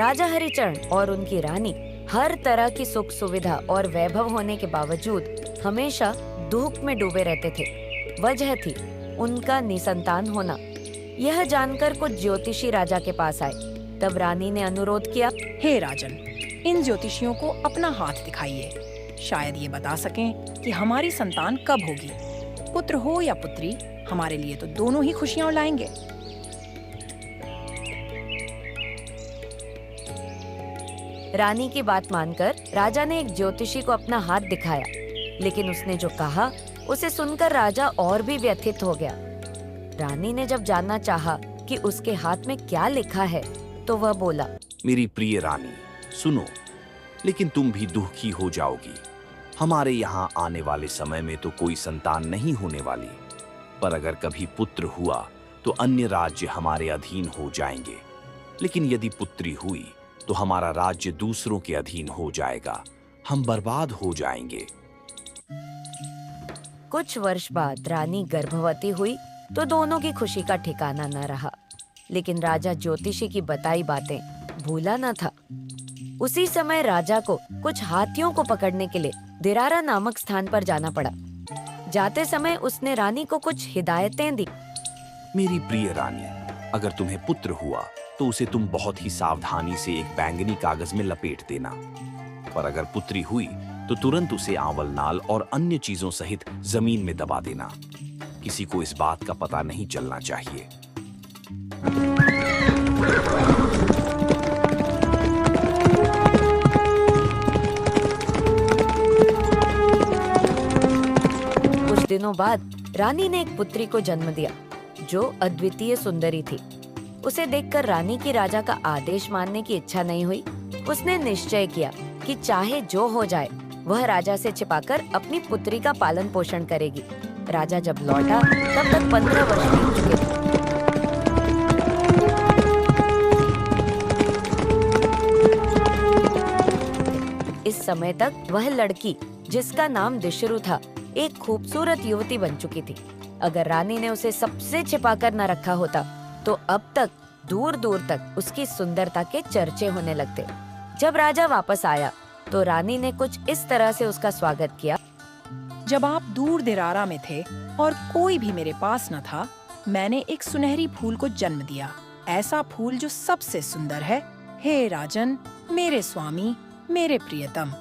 राजा हरिचरण और उनकी रानी हर तरह की सुख सुविधा और वैभव होने के बावजूद हमेशा दुख में डूबे रहते थे। वजह थी उनका निसंतान होना। यह जानकर कुछ ज्योतिषी राजा के पास आए। तब रानी ने अनुरोध किया, हे राजन, इन ज्योतिषियों को अपना हाथ दिखाइए। शायद ये बता सकें कि हमारी संतान कब होगी। पुत्र हो या पुत्री, हमारे लिए तो दोनों ही खुशियां लाएंगे। रानी की बात मानकर राजा ने एक ज्योतिषी को अपना हाथ दिखाया, लेकिन उसने जो कहा उसे सुनकर राजा और भी व्यथित हो गया। रानी ने जब जानना चाहा कि उसके हाथ में क्या लिखा है, तो वह बोला, मेरी प्रिय रानी, सुनो, लेकिन तुम भी दुखी हो जाओगी। हमारे यहाँ आने वाले समय में तो कोई संतान नहीं होने वाली, पर अगर कभी पुत्र हुआ तो अन्य राज्य हमारे अधीन हो जाएंगे। लेकिन यदि पुत्री हुई तो हमारा राज्य दूसरों के अधीन हो जाएगा, हम बर्बाद हो जाएंगे। कुछ वर्ष बाद रानी गर्भवती हुई तो दोनों की खुशी का ठिकाना न रहा। लेकिन राजा ज्योतिषी की बताई बातें भूला न था। उसी समय राजा को कुछ हाथियों को पकड़ने के लिए दिरारा नामक स्थान पर जाना पड़ा। जाते समय उसने रानी को कुछ हिदायतें दी। मेरी प्रिय रानी, अगर तुम्हें पुत्र हुआ तो उसे तुम बहुत ही सावधानी से एक बैंगनी कागज में लपेट देना, पर अगर पुत्री हुई तो तुरंत उसे आंवल नाल और अन्य चीजों सहित जमीन में दबा देना। किसी को इस बात का पता नहीं चलना चाहिए। कुछ दिनों बाद रानी ने एक पुत्री को जन्म दिया जो अद्वितीय सुंदरी थी। उसे देखकर रानी की राजा का आदेश मानने की इच्छा नहीं हुई। उसने निश्चय किया कि चाहे जो हो जाए वह राजा से छिपाकर अपनी पुत्री का पालन पोषण करेगी। राजा जब लौटा तब तक 15 वर्ष बीत चुके थे। इस समय तक वह लड़की, जिसका नाम दिशरु था, एक खूबसूरत युवती बन चुकी थी। अगर रानी ने उसे सबसे छिपाकर न रखा होता तो अब तक दूर दूर तक उसकी सुंदरता के चर्चे होने लगते। जब राजा वापस आया तो रानी ने कुछ इस तरह से उसका स्वागत किया। जब आप दूर दिरारा में थे और कोई भी मेरे पास न था, मैंने एक सुनहरी फूल को जन्म दिया, ऐसा फूल जो सबसे सुंदर है। हे राजन, मेरे स्वामी, मेरे प्रियतम।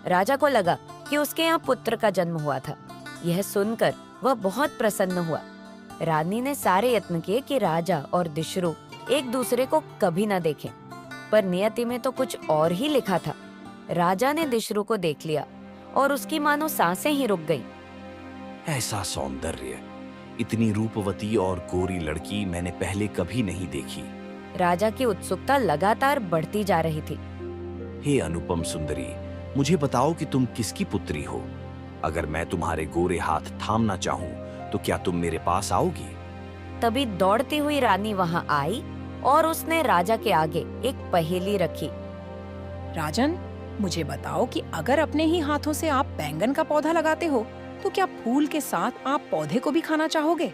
राजा को लगा कि उसके यहाँ पुत्र का जन्म हुआ था। यह सुनकर वह बहुत प्रसन्न हुआ। रानी ने सारे यत्न किए कि राजा और दिशरु एक दूसरे को कभी न देखें, पर नियति में तो कुछ और ही लिखा था। राजा ने दिशरु को देख लिया और उसकी मानो सांसें ही रुक गईं। ऐसा सौंदर्य, इतनी रूपवती और गोरी लड़की मैंने पहले कभी नहीं देखी। राजा की उत्सुकता लगातार बढ़ती जा रही थी। हे अनुपम सुंदरी, मुझे बताओ कि तुम किसकी पुत्री हो। अगर मैं तुम्हारे गोरे हाथ थामना चाहूँ तो क्या तुम मेरे पास आओगी? तभी दौड़ती हुई रानी वहां आई और उसने राजा के आगे एक पहेली रखी। राजन, मुझे बताओ कि अगर अपने ही हाथों से आप बैंगन का पौधा लगाते हो तो क्या फूल के साथ आप पौधे को भी खाना चाहोगे?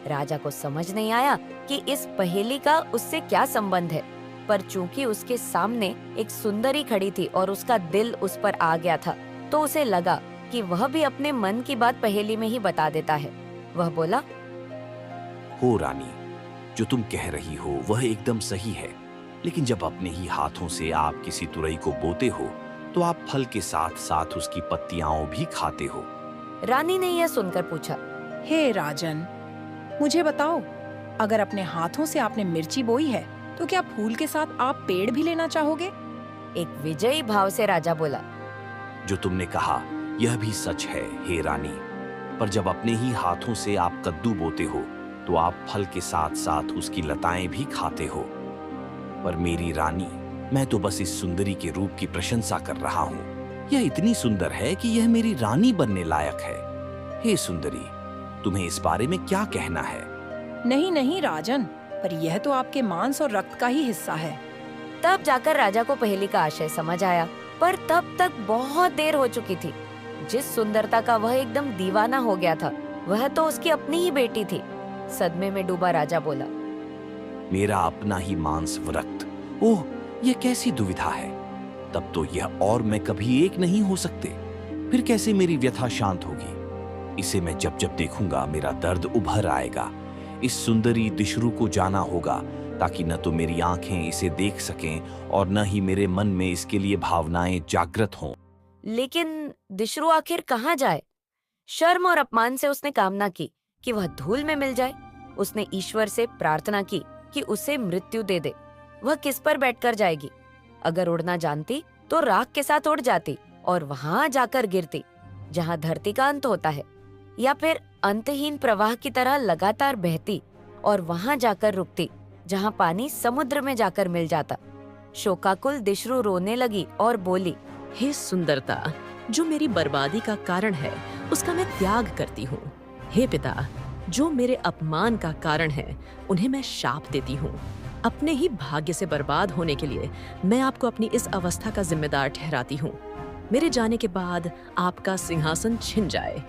राजा को समझ नहीं आया कि इस पहेली का उससे क्या संबंध है, पर चूंकि उसके सामने एक सुंदरी खड़ी थी और उसका दिल उस पर आ गया था, तो उसे लगा कि वह भी अपने मन की बात पहेली में ही बता देता है। वह बोला, हो रानी, जो तुम कह रही हो वह एकदम सही है, लेकिन जब अपने ही हाथों से आप किसी तुरई को बोते हो तो आप फल के साथ साथ उसकी पत्तियां भी खाते हो। रानी ने यह सुनकर पूछा, हे राजन, मुझे बताओ, अगर अपने हाथों से आपने मिर्ची बोई है तो क्या फूल के साथ आप पेड़ भी लेना चाहोगे? एक विजयी भाव से राजा बोला, जो तुमने कहा यह भी सच है हे रानी, पर जब अपने ही हाथों से आप कद्दू बोते हो तो आप फल के साथ साथ उसकी लताएं भी खाते हो। पर मेरी रानी, मैं तो बस इस सुंदरी के रूप की प्रशंसा कर रहा हूँ। यह इतनी सुंदर है कि यह मेरी रानी बनने लायक है। हे सुंदरी, तुम्हें इस बारे में क्या कहना है? नहीं नहीं राजन, पर यह तो आपके मांस और रक्त का ही हिस्सा है। तब जाकर राजा को पहेली का आशय समझ आया, पर तब तक बहुत देर हो चुकी थी। जिस सुंदरता का वह एकदम दीवाना हो गया था, वह तो उसकी अपनी ही बेटी थी। सदमे में डूबा राजा बोला, मेरा अपना ही मांस व रक्त ओह, यह कैसी दुविधा है। तब तो यह और मैं कभी एक नहीं हो सकते। फिर कैसे मेरी व्यथा शांत होगी? इसे मैं जब जब देखूंगा मेरा दर्द उभर आएगा। इस सुंदरी दिशरू को जाना होगा, ताकि न तो मेरी आंखें इसे देख सकें और न ही मेरे मन में इसके लिए भावनाएं जागृत हों। लेकिन दिशरू आखिर कहाँ जाए? शर्म और अपमान से उसने कामना की कि वह धूल में मिल जाए। उसने ईश्वर से प्रार्थना की कि उसे मृत्यु दे दे। वह किस पर बैठकर जाएगी? अगर उड़ना जानती तो राख के साथ उड़ जाती और वहां जाकर गिरती, जहां धरती का अंत होता है, या फिर अंतहीन प्रवाह की तरह लगातार बहती और वहां जाकर रुकती, जहां पानी समुद्र में जाकर मिल जाता। शोकाकुल दिशरू रोने लगी और बोली, हे सुंदरता, जो मेरी बर्बादी का कारण है उसका मैं त्याग करती हूँ। हे पिता, जो मेरे अपमान का कारण है उन्हें मैं शाप देती हूँ। अपने ही भाग्य से बर्बाद होने के लिए मैं आपको अपनी इस अवस्था का जिम्मेदार ठहराती हूँ। मेरे जाने के बाद आपका सिंहासन छिन जाए।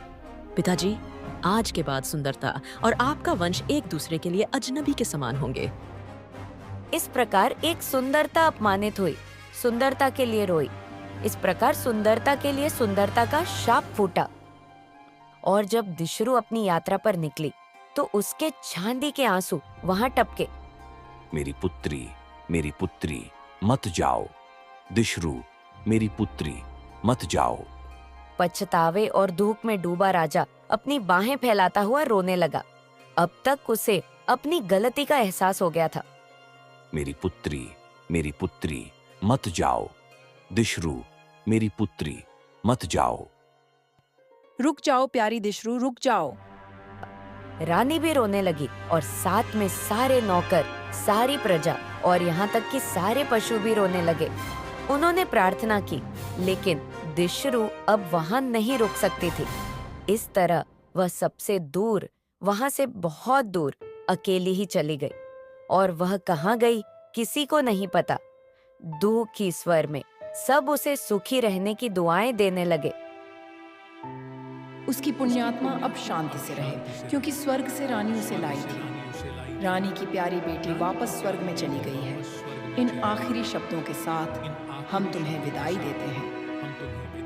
पिताजी, आज के बाद सुंदरता और आपका वंश एक दूसरे के लिए अजनबी के समान होंगे। इस प्रकार एक सुंदरता अपमानित हुई, सुंदरता के लिए रोई। इस प्रकार सुंदरता के लिए सुंदरता का शाप फूटा। और जब दिशरू अपनी यात्रा पर निकली तो उसके चांदी के आंसू वहां टपके। मेरी पुत्री, मत जाओ। दिशरू, मेरी पुत्री, मत जाओ। पछतावे और दुख में डूबा राजा अपनी बाहें फैलाता हुआ रोने लगा। अब तक उसे अपनी गलती का एहसास हो गया था। मेरी पुत्री, मत जाओ। दिशरू, मेरी पुत्री, मत जाओ। रुक जाओ प्यारी दिशरू, रुक जाओ। रानी भी रोने लगी और साथ में सारे नौकर, सारी प्रजा और यहाँ तक कि सारे पशु भी रोने लगे। उन्होंने प्रार्थना की, लेकिन दिशरू अब वहां नहीं रुक सकती थी। इस तरह वह सबसे दूर, वहां से बहुत दूर अकेली ही चली गई। और वह कहाँ गई किसी को नहीं पता। दुख की स्वर में सब उसे सुखी रहने की दुआएं देने लगे। उसकी पुण्यात्मा अब शांति से रहे, क्योंकि स्वर्ग से रानी उसे लाई थी। रानी की प्यारी बेटी वापस स्वर्ग में चली गई है। इन आखिरी शब्दों के साथ हम तुम्हें विदाई देते हैं।